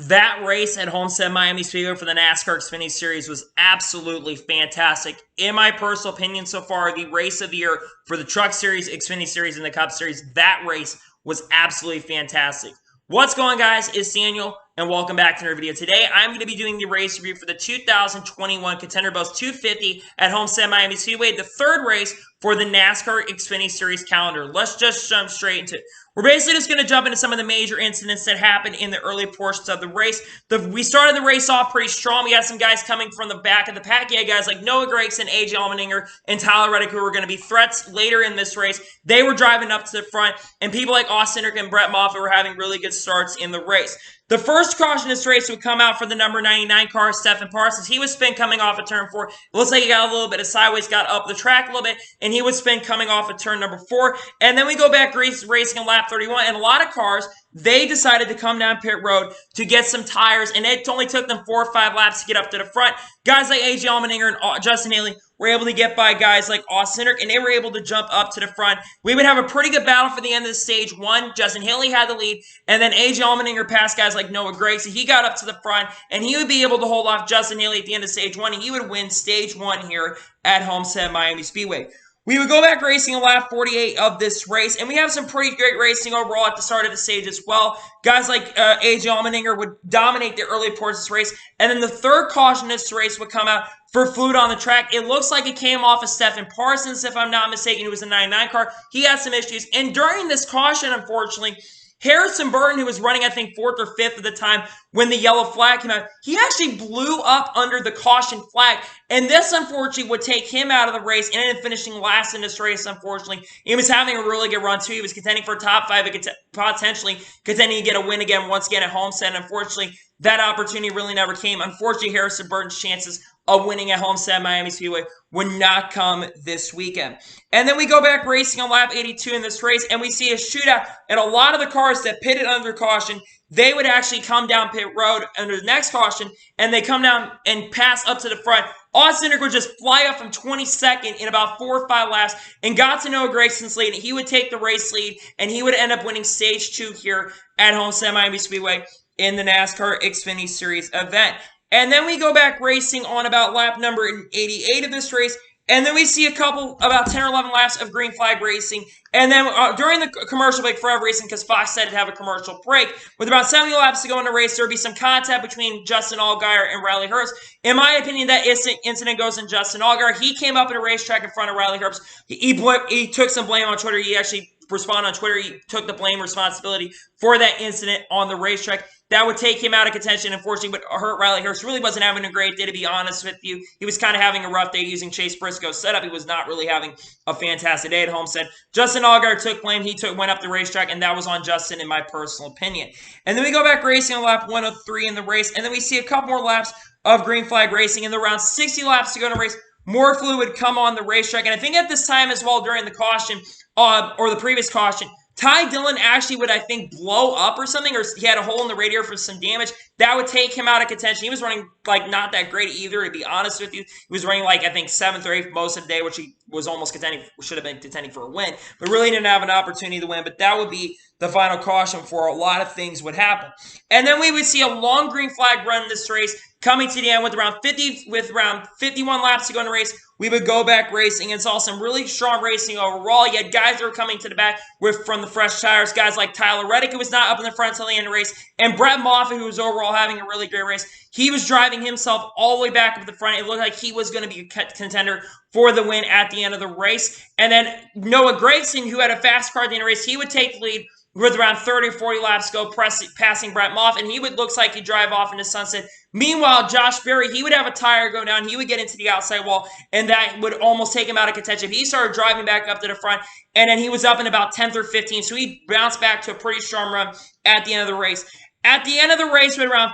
That race at Homestead-Miami Speedway for the NASCAR Xfinity Series was absolutely fantastic. In my personal opinion so far, the race of the year for the Truck Series, Xfinity Series, and the Cup Series, that race was absolutely fantastic. What's going on, guys? It's Daniel, and welcome back to another video. Today, I'm going to be doing the race review for the 2021 Contender Boats 250 at Homestead-Miami Speedway, the third race for the NASCAR Xfinity Series calendar. Let's just jump straight into it. We're basically just going to jump into some of the major incidents that happened in the early portions of the race. We started the race off pretty strong. We had some guys coming from the back of the pack. Yeah, guys like Noah Gragson, AJ Allmendinger, and Tyler Reddick, who were going to be threats later in this race. They were driving up to the front, and people like Austin Cindric and Brett Moffitt were having really good starts in the race. The first caution in this race would come out for the number 99 car, Stephen Parsons. He would spin coming off of turn 4. It looks like he got a little bit of sideways, got up the track a little bit, and he would spin coming off of turn number 4. And then we go back racing in lap 31, and a lot of cars, they decided to come down pit road to get some tires, and it only took them 4 or 5 laps to get up to the front. Guys like AJ Allmendinger and Justin Haley were able to get by guys like Austin Cindric, and they were able to jump up to the front. We would have a pretty good battle for the end of the stage 1. Justin Haley had the lead, and then AJ Allmendinger passed guys like Noah Gragson. He got up to the front, and he would be able to hold off Justin Haley at the end of stage 1, and he would win stage 1 here at Homestead-Miami Speedway. We would go back racing in lap 48 of this race, and we have some pretty great racing overall at the start of the stage as well. Guys like AJ Allmendinger would dominate the early portions of this race, and then the third caution in this race would come out for fluid on the track. It looks like it came off of Stephen Parsons, if I'm not mistaken. It was a 99 car. He had some issues, and during this caution, unfortunately, Harrison Burton, who was running, I think, 4th or 5th at the time when the yellow flag came out, he actually blew up under the caution flag. And this, unfortunately, would take him out of the race and ended up finishing last in this race, unfortunately. He was having a really good run, too. He was contending for a top 5, potentially contending to get a win again, once again, at Homestead. And unfortunately, that opportunity really never came. Unfortunately, Harrison Burton's chances of winning at Homestead-Miami Speedway would not come this weekend. And then we go back racing on lap 82 in this race, and we see a shootout, and a lot of the cars that pitted under caution, they would actually come down pit road under the next caution, and they come down and pass up to the front. Austin Cindric would just fly up from 22nd in about 4 or 5 laps and got to Noah Gragson's lead. He would take the race lead, and he would end up winning stage 2 here at Homestead-Miami Speedway in the NASCAR Xfinity Series event. And then we go back racing on about lap number 88 of this race. And then we see a couple, about 10 or 11 laps of green flag racing. And then during the commercial break, Forever Racing, because Fox said to have a commercial break, with about 70 laps to go in the race, there would be some contact between Justin Allgaier and Riley Herbst. In my opinion, that incident goes in Justin Allgaier. He came up in a racetrack in front of Riley Herbst. He took some blame on Twitter. He actually responded on Twitter. He took the blame responsibility for that incident on the racetrack. That would take him out of contention. Unfortunately, would hurt Riley Herbst. Really wasn't having a great day, to be honest with you. He was kind of having a rough day using Chase Briscoe's setup. He was not really having a fantastic day at Homestead. Justin Allgaier took blame. He went up the racetrack, and that was on Justin, in my personal opinion. And then we go back racing on lap 103 in the race, and then we see a couple more laps of green flag racing. In the around 60 laps to go in the race, more fluid would come on the racetrack. And I think at this time as well, during the caution, or the previous caution, Ty Dillon actually would, I think, blow up or something, or he had a hole in the radiator for some damage. That would take him out of contention. He was running, like, not that great either, to be honest with you. He was running, like, I think, 7th or 8th most of the day, which he was almost contending, should have been contending for a win, but really didn't have an opportunity to win. But that would be the final caution for a lot of things would happen. And then we would see a long green flag run in this race, coming to the end with around 51 laps to go in the race. We would go back racing and saw some really strong racing overall. You had guys that were coming to the back from the fresh tires, guys like Tyler Reddick, who was not up in the front until the end of the race, and Brett Moffitt, who was overall having a really great race. He was driving himself all the way back up the front. It looked like he was going to be a contender for the win at the end of the race. And then Noah Gragson, who had a fast car at the end of the race, he would take the lead with around 30 or 40 laps to go, passing Brett Moffitt, and he would looks like he'd drive off into sunset. Meanwhile, Josh Berry, he would have a tire go down. He would get into the outside wall, and that would almost take him out of contention. He started driving back up to the front, and then he was up in about 10th or 15th, so he bounced back to a pretty strong run at the end of the race. At the end of the race, with around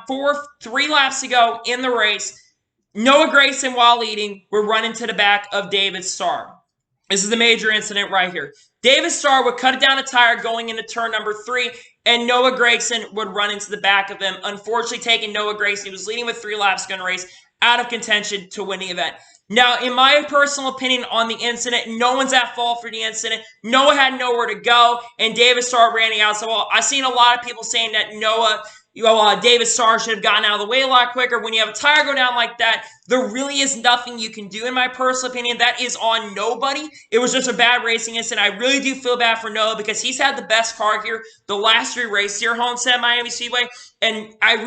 3 laps to go in the race, Noah Gragson, while leading, would run into the back of David Starr. This is the major incident right here. David Starr would cut down a tire going into turn number 3, and Noah Gragson would run into the back of him, unfortunately taking Noah Gragson, who was leading with 3 laps going to race, out of contention to win the event. Now, in my personal opinion on the incident, no one's at fault for the incident. Noah had nowhere to go, and David Starr ran the outside wall. I've seen a lot of people saying that Noah David Starr should have gotten out of the way a lot quicker. When you have a tire go down like that, there really is nothing you can do, in my personal opinion. That is on nobody. It was just a bad racing incident. I really do feel bad for Noah because he's had the best car here the last 3 races here, Homestead-Miami Speedway. And I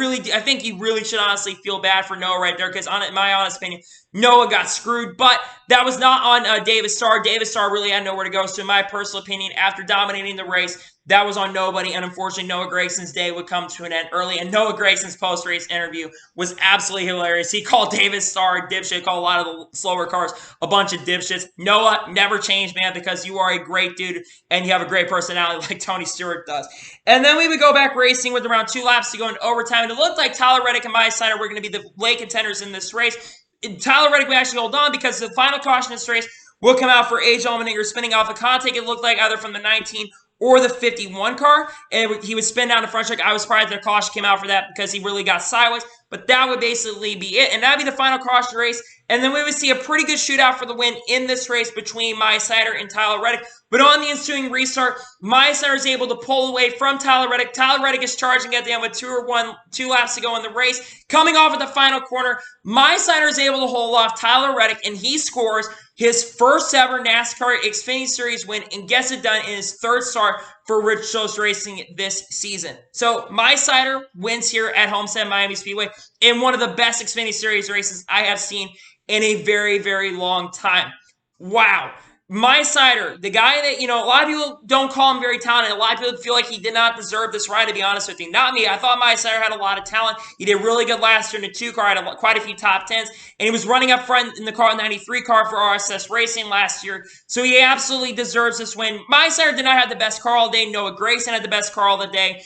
think you really should honestly feel bad for Noah right there because, in my honest opinion, Noah got screwed. But that was not on David Starr. David Starr really had nowhere to go. So in my personal opinion, after dominating the race, that was on nobody, and unfortunately, Noah Gragson's day would come to an end early, and Noah Gragson's post-race interview was absolutely hilarious. He called David Starr a dipshit, called a lot of the slower cars a bunch of dipshits. Noah, never change, man, because you are a great dude, and you have a great personality like Tony Stewart does. And then we would go back racing with around 2 laps to go into overtime, and it looked like Tyler Reddick and Myatt Snider were going to be the late contenders in this race. Tyler Reddick would actually hold on because the final caution in this race will come out for A.J. Allmendinger spinning off a contact, it looked like, either from the 19 or the 51 car, and he would spin down the front track. I was surprised that a caution came out for that because he really got sideways, but that would basically be it, and that would be the final caution race, and then we would see a pretty good shootout for the win in this race between Myatt Snider and Tyler Reddick. But on the ensuing restart, Myatt Snider is able to pull away from Tyler Reddick. Tyler Reddick is charging at the end with 2 laps to go in the race. Coming off at the final corner, Myatt Snider is able to hold off Tyler Reddick, and he scores his first ever NASCAR Xfinity Series win and gets it done in his 3rd start for Rich Scholes Racing this season. So Myatt Snider wins here at Homestead-Miami Speedway in one of the best Xfinity Series races I have seen in a very, very long time. Wow. Myatt Snider, the guy that, a lot of people don't call him very talented. A lot of people feel like he did not deserve this ride, to be honest with you. Not me. I thought Myatt Snider had a lot of talent. He did really good last year in the 2 car, had quite a few top 10s, and he was running up front in the car 93 car for RSS Racing last year, so he absolutely deserves this win. Myatt Snider did not have the best car all day. Noah Gragson had the best car all the day.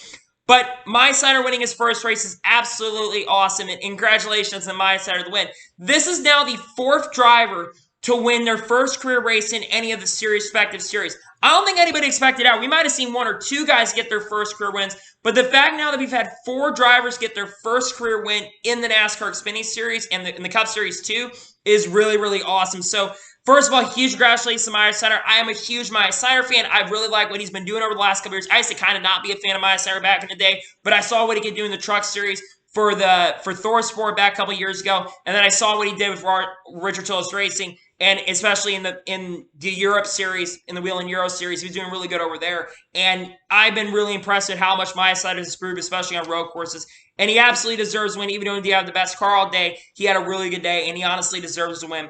But Myatt Snider winning his first race is absolutely awesome, and congratulations to Myatt Snider the win. This is now the 4th driver to win their first career race in any of the respective series. I don't think anybody expected that. We might have seen 1 or 2 guys get their first career wins, but the fact now that we've had 4 drivers get their first career win in the NASCAR Xfinity Series and in the Cup Series too is really, really awesome. So, first of all, huge congratulations to Myatt Snider. I am a huge Myatt Snider fan. I really like what he's been doing over the last couple years. I used to kind of not be a fan of Myatt Snider back in the day, but I saw what he could do in the Truck Series for Thor Sport back a couple years ago, and then I saw what he did with Richard Childress Racing, and especially in the Europe Series, in the Wheel and Euro Series. He was doing really good over there, and I've been really impressed with how much Myatt Snider has improved, especially on road courses, and he absolutely deserves to win. Even though he didn't have the best car all day, he had a really good day, and he honestly deserves to win,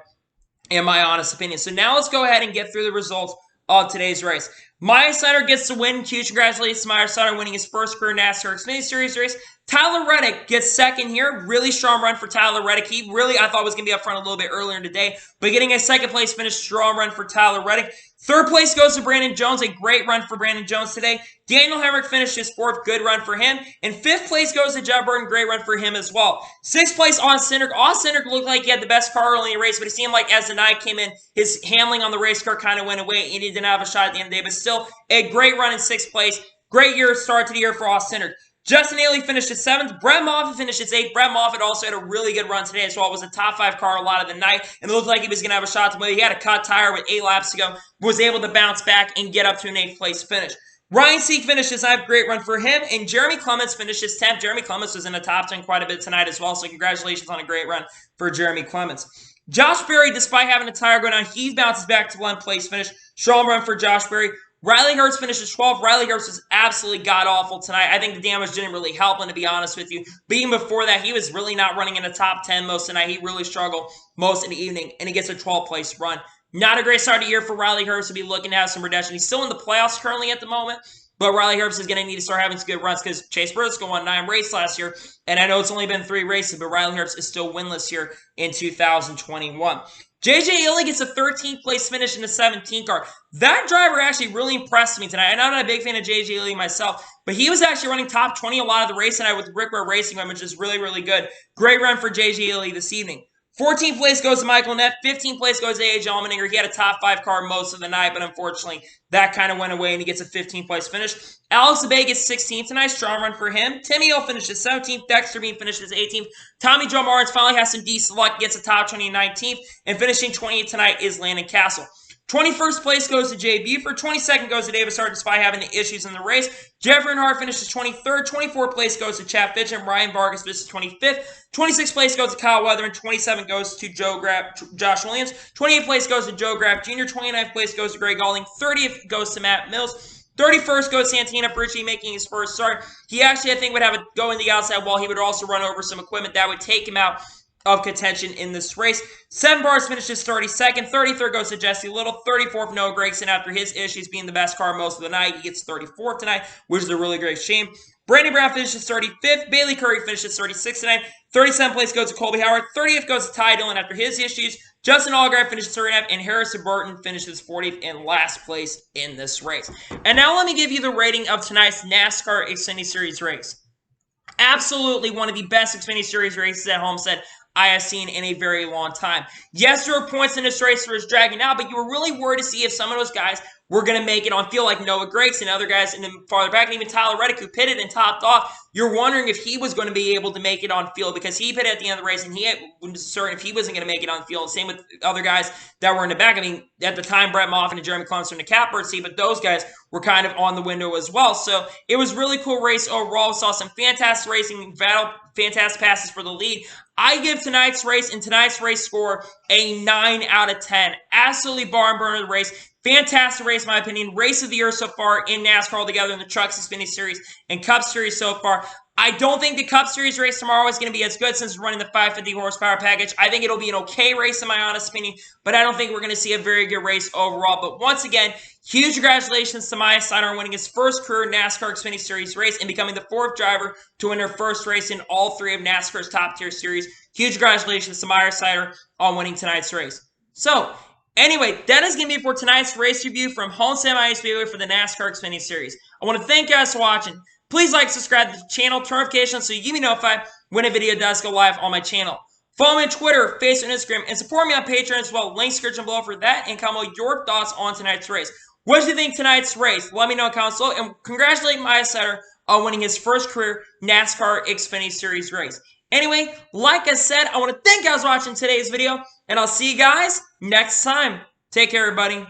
in my honest opinion. So now let's go ahead and get through the results of today's race. Myatt Snider gets the win. Huge congratulations to Myatt Snider winning his first career NASCAR Xfinity Series race. Tyler Reddick gets second here. Really strong run for Tyler Reddick. He really, I thought, was going to be up front a little bit earlier in the day, but getting a second place finish, strong run for Tyler Reddick. 3rd place goes to Brandon Jones. A great run for Brandon Jones today. Daniel Hemrick finished his 4th. Good run for him. And 5th place goes to Jeff Burton. Great run for him as well. 6th place, Austin Cindric. Austin Cindric looked like he had the best car early in the race, but it seemed like as the night came in, his handling on the race car kind of went away, and he didn't have a shot at the end of the day. But still, a great run in 6th place. Great start to the year for Austin Cindric. Justin Haley finished his 7th. Brett Moffitt finished his 8th. Brett Moffitt also had a really good run today as well. It was a top 5 car a lot of the night, and it looked like he was going to have a shot to win. He had a cut tire with 8 laps to go, was able to bounce back and get up to an 8th place finish. Ryan Sieg finished his 9th. Great run for him, and Jeremy Clements finished his 10th. Jeremy Clements was in the top 10 quite a bit tonight as well, so congratulations on a great run for Jeremy Clements. Josh Berry, despite having a tire go down, he bounces back to 1st place finish. Strong run for Josh Berry. Riley Herbst finishes 12th. Riley Herbst was absolutely god-awful tonight. I think the damage didn't really help him, to be honest with you. But even before that, he was really not running in the top 10 most of the night. He really struggled most of the evening, and he gets a 12th place run. Not a great start of the year for Riley Herbst to be looking to have some redemption. He's still in the playoffs currently at the moment, but Riley Herbst is going to need to start having some good runs because Chase Briscoe won 9 races last year, and I know it's only been 3 races, but Riley Herbst is still winless here in 2021. J.J. Ely gets a 13th place finish in the 17 car. That driver actually really impressed me tonight. And I'm not a big fan of J.J. Ely myself, but he was actually running top 20 a lot of the race tonight with Rick Ware Racing, which is really, really good. Great run for J.J. Ely this evening. 14th place goes to Michael Neff. 15th place goes to A.J. Allmendinger. He had a top 5 car most of the night, but unfortunately, that kind of went away, and he gets a 15th place finish. Alex Abay gets 16th tonight. Strong run for him. Timmy Hill finishes 17th. Dexter Bean finishes 18th. Tommy Joe Martins finally has some decent luck, gets a top 20 and 19th. And finishing 20th tonight is Landon Castle. 21st place goes to Jay Buford. 22nd goes to Davis Hart despite having the issues in the race. Jeffrey Hart finishes 23rd. 24th place goes to Chad Fitch, and Ryan Vargas finishes 25th. 26th place goes to Kyle Weather, and 27th goes to Josh Williams. 28th place goes to Joe Graff Jr. 29th place goes to Greg Gaulding. 30th goes to Matt Mills. 31st goes Santino Ferrucci making his first start. He actually, I think, would have a go in the outside wall. He would also run over some equipment that would take him out of contention in this race. 7 Bars finishes 32nd. 33rd goes to Jesse Little. 34th, Noah Gragson, after his issues being the best car most of the night. He gets 34th tonight, which is a really great shame. Brandon Brown finishes 35th. Bailey Curry finishes 36th tonight. 37th place goes to Colby Howard. 30th goes to Ty Dillon after his issues. Justin Allgaier finishes 39th, and Harrison Burton finishes 40th in last place in this race. And now let me give you the rating of tonight's NASCAR Xfinity Series race. Absolutely one of the best Xfinity Series races at Homestead I have seen in a very long time. Yes, there were points in this race that was dragging out, but you were really worried to see if some of those guys were going to make it on field, like Noah Gragson and other guys in the farther back, and even Tyler Reddick, who pitted and topped off. You're wondering if he was going to be able to make it on field, because he pitted at the end of the race, and he was certain if he wasn't going to make it on field. Same with other guys that were in the back. I mean, at the time, Brett Moffitt and Jeremy Clemson in the catbird seat, but those guys were kind of on the window as well. So it was a really cool race overall. We saw some fantastic racing, fantastic passes for the lead. I give tonight's race and tonight's race score a 9 out of 10. Absolutely barn burner race. Fantastic race, in my opinion. Race of the year so far in NASCAR altogether in the Trucks Xfinity Series and Cup Series so far. I don't think the Cup Series race tomorrow is going to be as good since we're running the 550 horsepower package. I think it'll be an okay race in my honest opinion, but I don't think we're going to see a very good race overall. But once again, huge congratulations to Myatt Snider on winning his first career NASCAR Xfinity Series race and becoming the 4th driver to win their first race in all 3 of NASCAR's top tier series. Huge congratulations to Myatt Snider on winning tonight's race. So, anyway, that is going to be it for tonight's race review from Homestead-Miami Speedway for the NASCAR Xfinity Series. I want to thank you guys for watching. Please like, subscribe to the channel, turn notifications so you can be notified when a video does go live on my channel. Follow me on Twitter, Facebook, and Instagram, and support me on Patreon as well. Link description below for that, and comment your thoughts on tonight's race. What did you think tonight's race? Let me know in the comments below, and congratulate Myatt Snider on winning his first career NASCAR Xfinity Series race. Anyway, like I said, I want to thank you guys for watching today's video, and I'll see you guys next time. Take care, everybody.